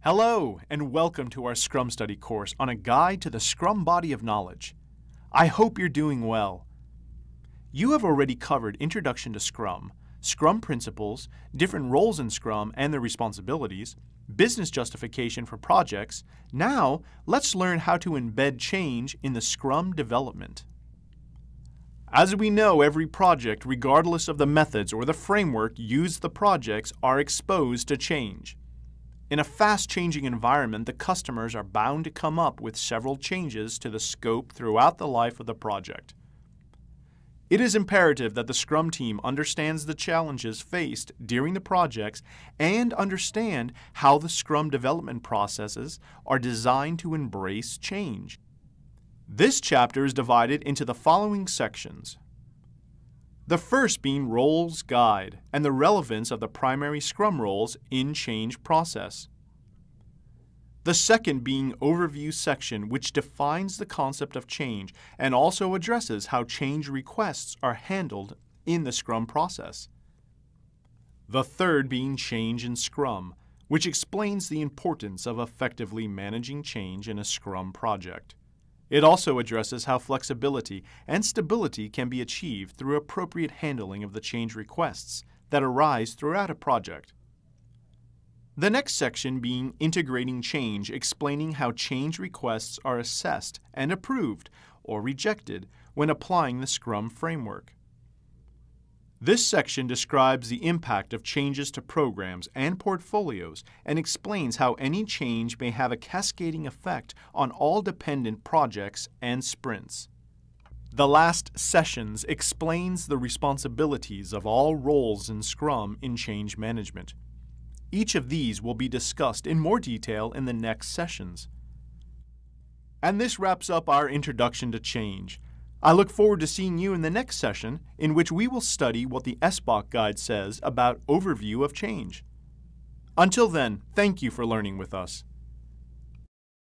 Hello, and welcome to our Scrum Study course on a guide to the Scrum body of knowledge. I hope you're doing well. You have already covered Introduction to Scrum, Scrum Principles, different roles in Scrum and their responsibilities, business justification for projects. Now, let's learn how to embed change in the Scrum development. As we know, every project, regardless of the methods or the framework used, the projects are exposed to change. In a fast-changing environment, the customers are bound to come up with several changes to the scope throughout the life of the project. It is imperative that the Scrum team understands the challenges faced during the projects and understand how the Scrum development processes are designed to embrace change. This chapter is divided into the following sections. The first being Roles Guide and the relevance of the primary Scrum roles in change process. The second being Overview section, which defines the concept of change and also addresses how change requests are handled in the Scrum process. The third being Change in Scrum, which explains the importance of effectively managing change in a Scrum project. It also addresses how flexibility and stability can be achieved through appropriate handling of the change requests that arise throughout a project. The next section being Integrating Change, explaining how change requests are assessed and approved or rejected when applying the Scrum framework. This section describes the impact of changes to programs and portfolios and explains how any change may have a cascading effect on all dependent projects and sprints. The last sections explains the responsibilities of all roles in Scrum in change management. Each of these will be discussed in more detail in the next sessions. And this wraps up our Introduction to Change. I look forward to seeing you in the next session, in which we will study what the SBOC guide says about overview of change. Until then, thank you for learning with us.